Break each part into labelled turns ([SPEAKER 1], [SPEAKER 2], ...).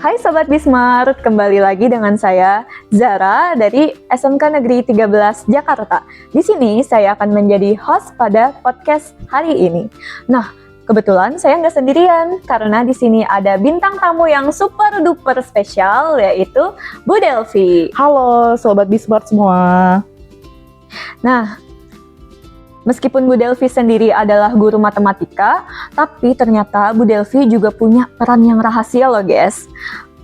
[SPEAKER 1] Hai Sobat Bismart, kembali lagi dengan saya Zara dari SMK Negeri 13 Jakarta. Di sini saya akan menjadi host pada podcast hari ini. Nah, kebetulan saya nggak sendirian karena di sini ada bintang tamu yang super duper spesial, yaitu Bu Delvi.
[SPEAKER 2] Halo Sobat Bismart semua.
[SPEAKER 1] Nah, meskipun Bu Delvi sendiri adalah guru matematika, tapi ternyata Bu Delvi juga punya peran yang rahasia loh guys.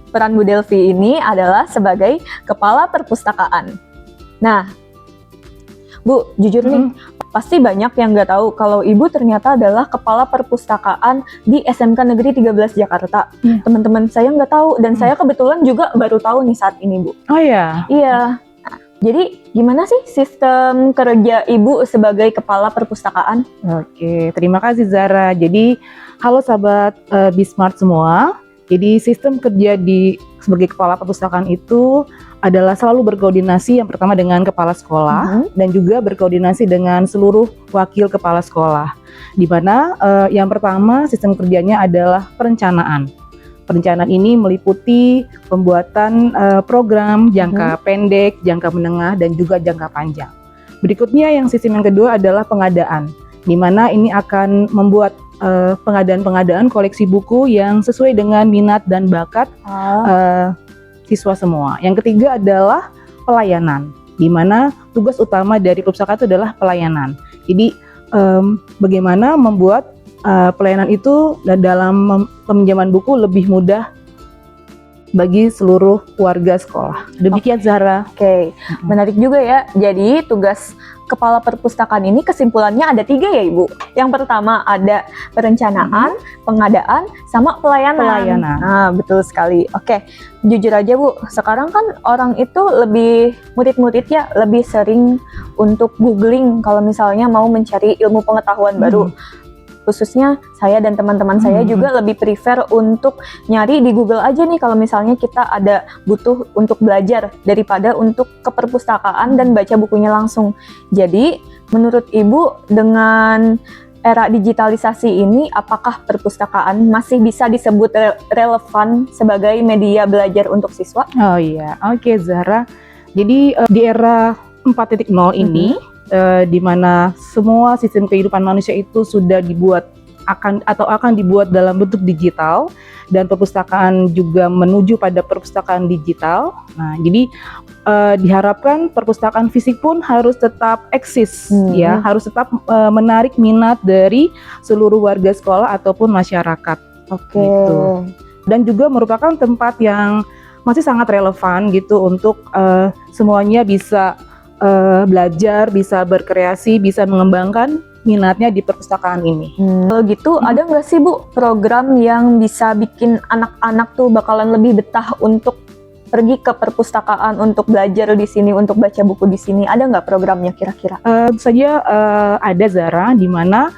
[SPEAKER 1] Peran Bu Delvi ini adalah sebagai kepala perpustakaan. Nah, Bu, jujur nih, pasti banyak yang nggak tahu kalau Ibu ternyata adalah kepala perpustakaan di SMK Negeri 13 Jakarta. Teman-teman saya nggak tahu, dan saya kebetulan juga baru tahu nih saat ini, Bu.
[SPEAKER 2] Oh ya?
[SPEAKER 1] Iya. Jadi gimana sih sistem kerja Ibu sebagai kepala perpustakaan?
[SPEAKER 2] Oke, terima kasih Zara. Jadi halo sahabat Bismart semua. Jadi sistem kerja sebagai kepala perpustakaan itu adalah selalu berkoordinasi yang pertama dengan kepala sekolah dan juga berkoordinasi dengan seluruh wakil kepala sekolah. Di mana yang pertama sistem kerjanya adalah perencanaan. Perencanaan ini meliputi pembuatan program jangka pendek, jangka menengah, dan juga jangka panjang. Berikutnya sistem yang kedua adalah pengadaan, di mana ini akan membuat pengadaan koleksi buku yang sesuai dengan minat dan bakat siswa semua. Yang ketiga adalah pelayanan, di mana tugas utama dari perpustakaan itu adalah pelayanan. Jadi bagaimana membuat pelayanan itu dalam peminjaman buku lebih mudah bagi seluruh warga sekolah. Demikian Zahra.
[SPEAKER 1] Oke, menarik juga ya. Jadi tugas kepala perpustakaan ini kesimpulannya ada 3 ya Ibu. Yang pertama ada perencanaan, pengadaan, sama pelayanan. Nah, betul sekali. Oke, jujur aja Bu, sekarang kan orang itu murid-murid ya lebih sering untuk googling kalau misalnya mau mencari ilmu pengetahuan baru. Khususnya saya dan teman-teman saya juga lebih prefer untuk nyari di Google aja nih kalau misalnya kita ada butuh untuk belajar daripada untuk ke perpustakaan dan baca bukunya langsung. Jadi menurut Ibu dengan era digitalisasi ini apakah perpustakaan masih bisa disebut relevan sebagai media belajar untuk siswa?
[SPEAKER 2] Oh iya, oke Zahra. Jadi di era 4.0 ini di mana semua sistem kehidupan manusia itu sudah dibuat akan dibuat dalam bentuk digital, dan perpustakaan juga menuju pada perpustakaan digital. Nah, jadi diharapkan perpustakaan fisik pun harus tetap eksis, ya, harus tetap menarik minat dari seluruh warga sekolah ataupun masyarakat. Gitu. Dan juga merupakan tempat yang masih sangat relevan gitu untuk semuanya bisa belajar, bisa berkreasi, bisa mengembangkan minatnya di perpustakaan ini.
[SPEAKER 1] Kalau gitu ada nggak sih Bu program yang bisa bikin anak-anak tuh bakalan lebih betah untuk pergi ke perpustakaan untuk belajar di sini, untuk baca buku di sini? Ada nggak programnya kira-kira?
[SPEAKER 2] Ada Zara, di mana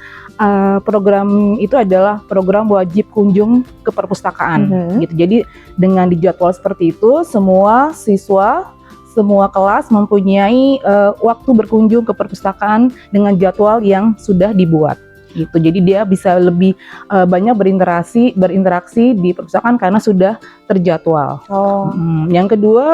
[SPEAKER 2] program itu adalah program wajib kunjung ke perpustakaan. Gitu. Jadi dengan dijadwal seperti itu, semua siswa, semua kelas mempunyai waktu berkunjung ke perpustakaan dengan jadwal yang sudah dibuat. Gitu. Jadi dia bisa lebih banyak berinteraksi di perpustakaan karena sudah terjadwal. Yang kedua,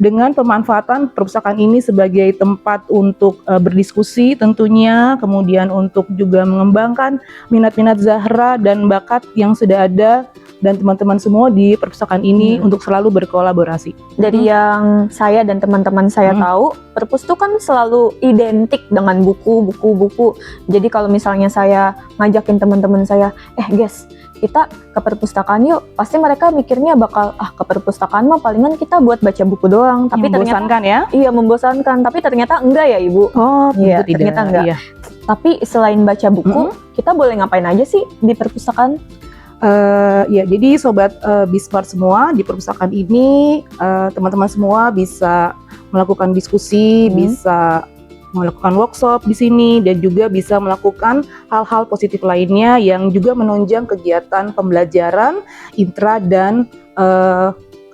[SPEAKER 2] dengan pemanfaatan perpustakaan ini sebagai tempat untuk berdiskusi tentunya, kemudian untuk juga mengembangkan minat-minat Zahra dan bakat yang sudah ada dan teman-teman semua di perpustakaan ini untuk selalu berkolaborasi.
[SPEAKER 1] Dari yang saya dan teman-teman saya tahu, perpus itu kan selalu identik dengan buku. Jadi kalau misalnya saya ngajakin teman-teman saya, guys, kita ke perpustakaan yuk, pasti mereka mikirnya bakal ke perpustakaan mah palingan kita buat baca buku doang. Tapi
[SPEAKER 2] membosankan
[SPEAKER 1] ternyata, ya? Iya, membosankan. Tapi ternyata enggak ya Ibu.
[SPEAKER 2] Iya,
[SPEAKER 1] ternyata enggak. Iya. Tapi selain baca buku, kita boleh ngapain aja sih di perpustakaan?
[SPEAKER 2] Ya, jadi sobat Bismart semua, di perpustakaan ini teman-teman semua bisa melakukan diskusi, bisa melakukan workshop di sini, dan juga bisa melakukan hal-hal positif lainnya yang juga menunjang kegiatan pembelajaran intra dan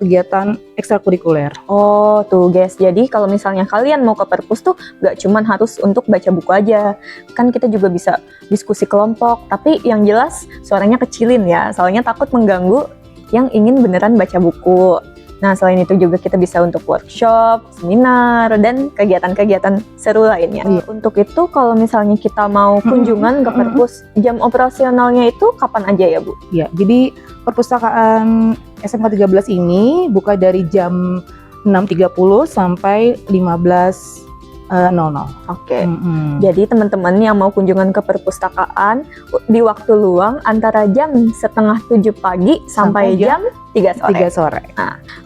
[SPEAKER 2] kegiatan ekstrakurikuler.
[SPEAKER 1] Oh tuh guys, jadi kalau misalnya kalian mau ke perpus tuh gak cuman harus untuk baca buku aja, kan kita juga bisa diskusi kelompok, tapi yang jelas suaranya kecilin ya, soalnya takut mengganggu yang ingin beneran baca buku. Nah, selain itu juga kita bisa untuk workshop, seminar, dan kegiatan-kegiatan seru lainnya.
[SPEAKER 2] Iya.
[SPEAKER 1] Untuk itu, kalau misalnya kita mau kunjungan ke perpus, jam operasionalnya itu kapan aja ya, Bu?
[SPEAKER 2] Ya, jadi perpustakaan SMK 13 ini buka dari jam 6.30 sampai 15.00.
[SPEAKER 1] Oke. Jadi teman-teman yang mau kunjungan ke perpustakaan di waktu luang antara jam 6:30 pagi sampai jam 3 sore.
[SPEAKER 2] 3 sore.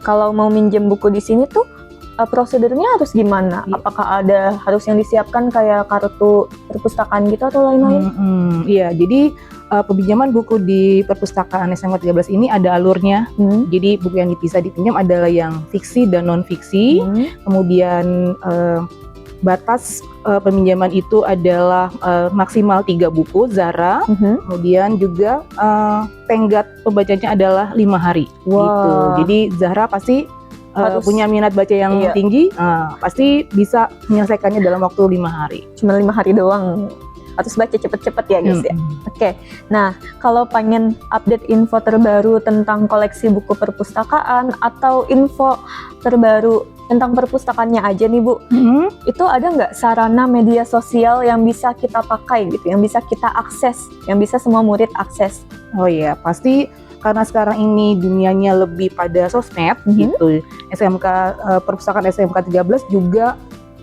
[SPEAKER 1] Kalau mau minjem buku di sini tuh prosedurnya harus gimana?
[SPEAKER 2] Iya.
[SPEAKER 1] Apakah ada harus yang disiapkan kayak kartu perpustakaan gitu atau lain-lain?
[SPEAKER 2] Iya, jadi peminjaman buku di perpustakaan SMK 13 ini ada alurnya. Jadi buku yang bisa dipinjam adalah yang fiksi dan non-fiksi. Kemudian batas peminjaman itu adalah maksimal 3 buku Zara. Kemudian juga tenggat pembacanya adalah 5 hari.
[SPEAKER 1] Wow.
[SPEAKER 2] Gitu. Jadi Zahra pasti
[SPEAKER 1] Harus
[SPEAKER 2] punya minat baca yang tinggi, pasti bisa menyelesaikannya dalam waktu 5 hari.
[SPEAKER 1] Cuma 5 hari doang. Harus baca cepet-cepet ya guys ya. Oke. Nah, kalau pengen update info terbaru tentang koleksi buku perpustakaan atau info terbaru tentang perpustakaannya aja nih Bu, itu ada nggak sarana media sosial yang bisa kita pakai gitu, yang bisa kita akses, yang bisa semua murid akses?
[SPEAKER 2] Oh iya, pasti karena sekarang ini dunianya lebih pada sosmed gitu. Perpustakaan SMK 13 juga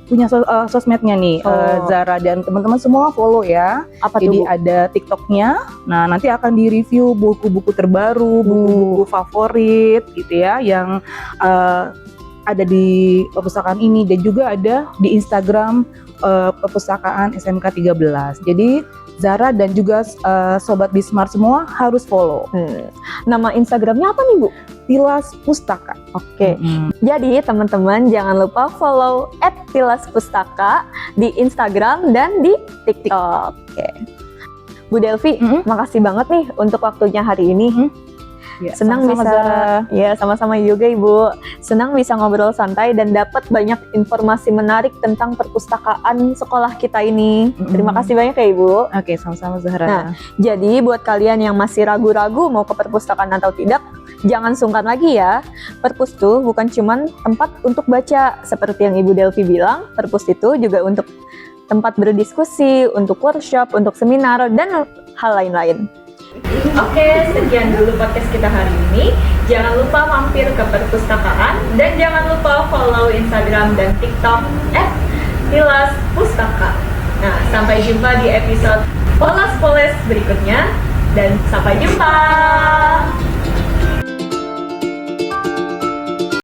[SPEAKER 2] punya sosmednya nih, Zara dan teman-teman semua follow ya.
[SPEAKER 1] Apa
[SPEAKER 2] Jadi
[SPEAKER 1] tuh, Bu?
[SPEAKER 2] ada TikToknya. Nah, nanti akan di-review buku-buku terbaru, buku-buku favorit gitu ya, yang ada di perpustakaan ini, dan juga ada di Instagram perpustakaan SMK 13. Jadi Zara dan juga Sobat Bismart semua harus follow.
[SPEAKER 1] Nama Instagramnya apa nih Bu?
[SPEAKER 2] Tilas Pustaka.
[SPEAKER 1] Oke. Jadi teman-teman jangan lupa follow @tilaspustaka di Instagram dan di TikTok. Oke. Bu Delvi, makasih banget nih untuk waktunya hari ini.
[SPEAKER 2] Ya,
[SPEAKER 1] Senang
[SPEAKER 2] sama-sama,
[SPEAKER 1] bisa,
[SPEAKER 2] Zara.
[SPEAKER 1] ya sama-sama juga Ibu. Senang bisa ngobrol santai dan dapat banyak informasi menarik tentang perpustakaan sekolah kita ini. Terima kasih banyak ya Ibu.
[SPEAKER 2] Oke, sama-sama Zahra.
[SPEAKER 1] Nah, jadi buat kalian yang masih ragu-ragu mau ke perpustakaan atau tidak, jangan sungkan lagi ya. Perpus tuh bukan cuman tempat untuk baca. Seperti yang Ibu Delvi bilang, perpus itu juga untuk tempat berdiskusi, untuk workshop, untuk seminar, dan hal lain-lain. Oke, sekian dulu podcast kita hari ini. Jangan lupa mampir ke perpustakaan dan jangan lupa follow Instagram dan TikTok @tilaspustaka. Nah, sampai jumpa di episode Polas Poles berikutnya dan sampai jumpa.